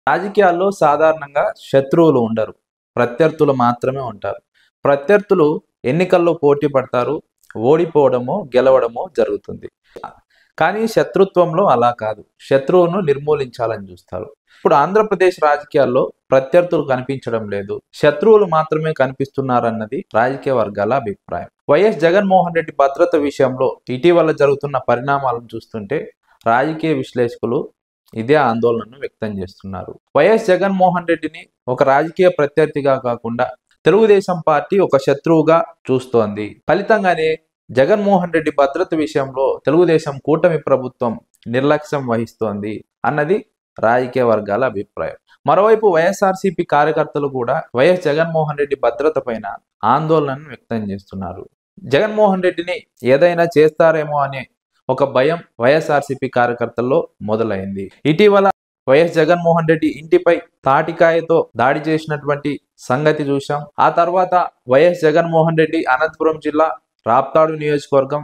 రాజకీయాల్లో సాధారణంగా శత్రువులు ఉండరు. ప్రత్యర్థులు మాత్రమే ఉంటారు. ప్రత్యర్థులు ఎన్నికల్లో పోటీ పడతారు. ఓడిపోవడమో, గెలవడమో జరుగుతుంది. కానీ శత్రుత్వంలో అలా కాదు. శత్రువును నిర్మూలించాలని చూస్తారు. ఇప్పుడు ఆంధ్రప్రదేశ్ రాజకీయాల్లో ప్రత్యర్థులు కనిపించడం లేదు. శత్రువులు మాత్రమే కనిపిస్తున్నారన్నది రాజకీయ వర్గాల అభిప్రాయం. వైఎస్ జగన్మోహన్ రెడ్డి భద్రత విషయంలో ఇటీవల జరుగుతున్న పరిణామాలను చూస్తుంటే రాజకీయ విశ్లేషకులు ఇదే ఆందోళనను వ్యక్తం చేస్తున్నారు. వైఎస్ జగన్మోహన్ రెడ్డిని ఒక రాజకీయ ప్రత్యర్థిగా కాకుండా తెలుగుదేశం పార్టీ ఒక శత్రువుగా చూస్తోంది. ఫలితంగానే జగన్మోహన్ రెడ్డి భద్రత విషయంలో తెలుగుదేశం కూటమి ప్రభుత్వం నిర్లక్ష్యం వహిస్తోంది అన్నది రాజకీయ వర్గాల అభిప్రాయం. మరోవైపు వైఎస్ఆర్సీపీ కార్యకర్తలు కూడా వైఎస్ జగన్మోహన్ రెడ్డి భద్రత పైన ఆందోళనను వ్యక్తం చేస్తున్నారు. జగన్మోహన్ రెడ్డిని ఏదైనా చేస్తారేమో అనే ఒక భయం వైఎస్ఆర్సీపీ కార్యకర్తల్లో మొదలైంది. ఇటీవల వైఎస్ జగన్మోహన్ రెడ్డి ఇంటిపై తాటికాయతో దాడి చేసినటువంటి సంగతి చూశాం. ఆ తర్వాత వైఎస్ జగన్మోహన్ రెడ్డి అనంతపురం జిల్లా రాప్తాడు నియోజకవర్గం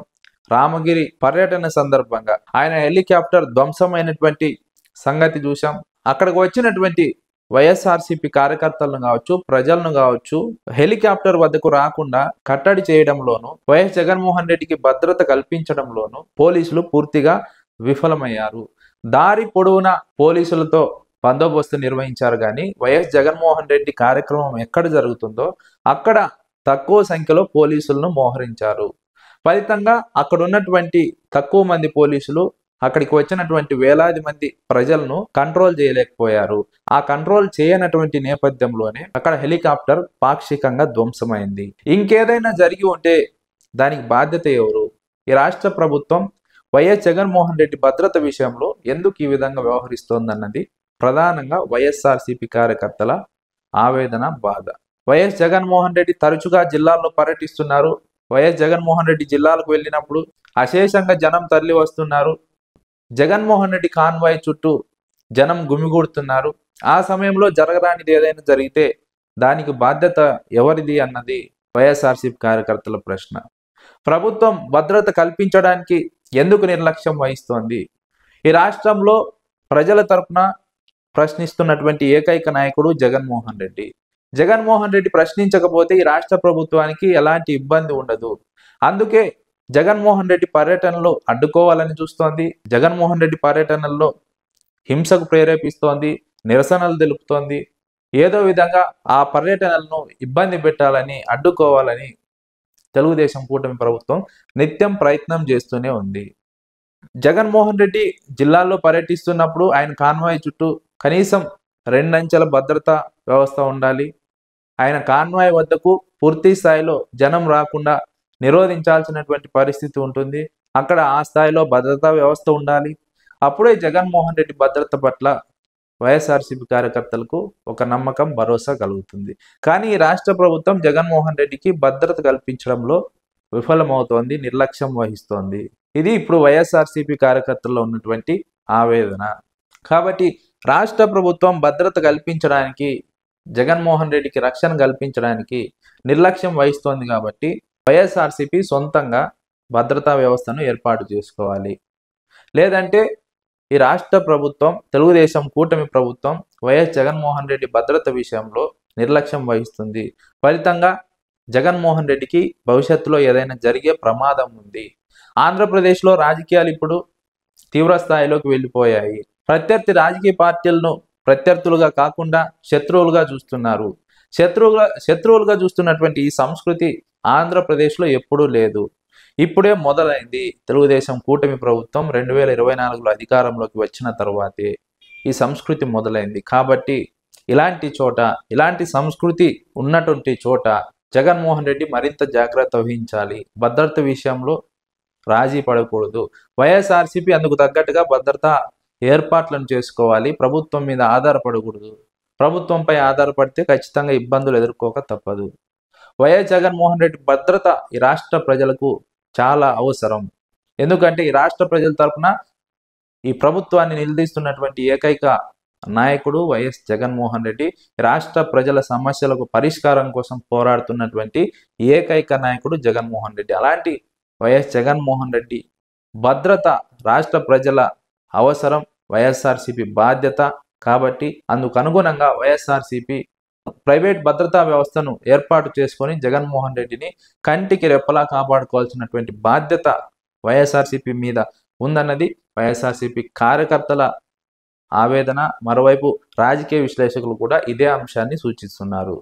రామగిరి పర్యటన సందర్భంగా ఆయన హెలికాప్టర్ ధ్వంసమైనటువంటి సంగతి చూశాం. అక్కడికి వచ్చినటువంటి వైఎస్ఆర్సీపీ కార్యకర్తలను కావచ్చు, ప్రజలను కావచ్చు, హెలికాప్టర్ వద్దకు రాకుండా కట్టడి చేయడంలోనూ, వైఎస్ జగన్మోహన్ రెడ్డికి భద్రత కల్పించడంలోనూ పోలీసులు పూర్తిగా విఫలమయ్యారు. దారి పొడవునా పోలీసులతో బందోబస్తు నిర్వహించారు. కానీ వైఎస్ జగన్మోహన్ రెడ్డి కార్యక్రమం ఎక్కడ జరుగుతుందో అక్కడ తక్కువ సంఖ్యలో పోలీసులను మోహరించారు. ఫలితంగా అక్కడ ఉన్నటువంటి తక్కువ మంది పోలీసులు అక్కడికి వచ్చినటువంటి వేలాది మంది ప్రజలను కంట్రోల్ చేయలేకపోయారు. ఆ కంట్రోల్ చేయనటువంటి నేపథ్యంలోనే అక్కడ హెలికాప్టర్ పాక్షికంగా ధ్వంసమైంది. ఇంకేదైనా జరిగి ఉంటే దానికి బాధ్యత ఎవరు? ఈ రాష్ట్ర ప్రభుత్వం వైఎస్ జగన్మోహన్ రెడ్డి భద్రత విషయంలో ఎందుకు ఈ విధంగా వ్యవహరిస్తోందన్నది ప్రధానంగా వైఎస్ఆర్సీపీ కార్యకర్తల ఆవేదన, బాధ. వైఎస్ జగన్మోహన్ రెడ్డి తరచుగా జిల్లాల్లో పర్యటిస్తున్నారు. వైఎస్ జగన్మోహన్ రెడ్డి జిల్లాలకు వెళ్ళినప్పుడు అశేషంగా జనం తరలి వస్తున్నారు. జగన్మోహన్ రెడ్డి కాన్వాయ్ చుట్టూ జనం గుమిగూడుతున్నారు. ఆ సమయంలో జరగరానిది ఏదైనా జరిగితే దానికి బాధ్యత ఎవరిది అన్నది వైఎస్ఆర్సీపీ కార్యకర్తల ప్రశ్న. ప్రభుత్వం భద్రత కల్పించడానికి ఎందుకు నిర్లక్ష్యం వహిస్తోంది? ఈ రాష్ట్రంలో ప్రజల తరపున ప్రశ్నిస్తున్నటువంటి ఏకైక నాయకుడు జగన్మోహన్ రెడ్డి. జగన్మోహన్ రెడ్డి ప్రశ్నించకపోతే ఈ రాష్ట్ర ప్రభుత్వానికి ఎలాంటి ఇబ్బంది ఉండదు. అందుకే జగన్మోహన్ రెడ్డి పర్యటనలో అడ్డుకోవాలని చూస్తోంది. జగన్మోహన్ రెడ్డి పర్యటనల్లో హింసకు ప్రేరేపిస్తోంది, నిరసనలు తెలుపుతోంది. ఏదో విధంగా ఆ పర్యటనలను ఇబ్బంది పెట్టాలని, అడ్డుకోవాలని తెలుగుదేశం కూటమి ప్రభుత్వం నిత్యం ప్రయత్నం చేస్తూనే ఉంది. జగన్మోహన్ రెడ్డి జిల్లాల్లో పర్యటిస్తున్నప్పుడు ఆయన కాన్వాయ్ చుట్టూ కనీసం 2 అంచెల భద్రతా వ్యవస్థ ఉండాలి. ఆయన కాన్వాయ్ వద్దకు పూర్తి స్థాయిలో జనం రాకుండా నిరోధించాల్సినటువంటి పరిస్థితి ఉంటుంది. అక్కడ ఆ స్థాయిలో భద్రతా వ్యవస్థ ఉండాలి. అప్పుడే జగన్మోహన్ రెడ్డి భద్రత పట్ల వైఎస్ఆర్సీపీ కార్యకర్తలకు ఒక నమ్మకం, భరోసా కలుగుతుంది. కానీ ఈ రాష్ట్ర ప్రభుత్వం జగన్మోహన్ రెడ్డికి భద్రత కల్పించడంలో విఫలమవుతోంది, నిర్లక్ష్యం వహిస్తోంది. ఇది ఇప్పుడు వైఎస్ఆర్సీపీ కార్యకర్తల్లో ఉన్నటువంటి ఆవేదన. కాబట్టి రాష్ట్ర ప్రభుత్వం భద్రత కల్పించడానికి, జగన్మోహన్ రెడ్డికి రక్షణ కల్పించడానికి నిర్లక్ష్యం వహిస్తోంది. కాబట్టి వైఎస్ఆర్సీపీ సొంతంగా భద్రతా వ్యవస్థను ఏర్పాటు చేసుకోవాలి. లేదంటే ఈ రాష్ట్ర ప్రభుత్వం, తెలుగుదేశం కూటమి ప్రభుత్వం వైఎస్ జగన్మోహన్ రెడ్డి భద్రత విషయంలో నిర్లక్ష్యం వహిస్తుంది. ఫలితంగా జగన్మోహన్ రెడ్డికి భవిష్యత్తులో ఏదైనా జరిగే ప్రమాదం ఉంది. ఆంధ్రప్రదేశ్లో రాజకీయాలు ఇప్పుడు తీవ్ర స్థాయిలోకి వెళ్ళిపోయాయి. ప్రత్యర్థి రాజకీయ పార్టీలను ప్రత్యర్థులుగా కాకుండా శత్రువులుగా చూస్తున్నారు. శత్రువులుగా చూస్తున్నటువంటి ఈ సంస్కృతి ఆంధ్రప్రదేశ్లో ఎప్పుడూ లేదు. ఇప్పుడే మొదలైంది. తెలుగుదేశం కూటమి ప్రభుత్వం 2024లో అధికారంలోకి వచ్చిన తర్వాతే ఈ సంస్కృతి మొదలైంది. కాబట్టి ఇలాంటి సంస్కృతి ఉన్నటువంటి చోట జగన్మోహన్ రెడ్డి మరింత జాగ్రత్త వహించాలి. భద్రత విషయంలో రాజీ పడకూడదు. వైఎస్ఆర్సీపీ అందుకు తగ్గట్టుగా భద్రతా ఏర్పాట్లను చేసుకోవాలి. ప్రభుత్వం మీద ఆధారపడకూడదు. ప్రభుత్వంపై ఆధారపడితే ఖచ్చితంగా ఇబ్బందులు ఎదుర్కోక తప్పదు. వైఎస్ జగన్మోహన్ రెడ్డి భద్రత ఈ రాష్ట్ర ప్రజలకు చాలా అవసరం. ఎందుకంటే ఈ రాష్ట్ర ప్రజల తరపున ఈ ప్రభుత్వాన్ని నిలదీస్తున్నటువంటి ఏకైక నాయకుడు వైఎస్ జగన్మోహన్ రెడ్డి. రాష్ట్ర ప్రజల సమస్యలకు పరిష్కారం కోసం పోరాడుతున్నటువంటి ఏకైక నాయకుడు జగన్మోహన్ రెడ్డి. అలాంటి వైఎస్ జగన్మోహన్ రెడ్డి భద్రత రాష్ట్ర ప్రజల అవసరం, వైఎస్ఆర్సీపీ బాధ్యత. కాబట్టి అందుకు అనుగుణంగా వైఎస్ఆర్సీపీ ప్రైవేట్ భద్రతా వ్యవస్థను ఏర్పాటు చేసుకొని జగన్మోహన్ రెడ్డిని కంటికి రెప్పలా కాపాడుకోవాల్సినటువంటి బాధ్యత వైఎస్ఆర్సీపీ మీద ఉందన్నది వైఎస్ఆర్సీపీ కార్యకర్తల ఆవేదన. మరోవైపు రాజకీయ విశ్లేషకులు కూడా ఇదే అంశాన్ని సూచిస్తున్నారు.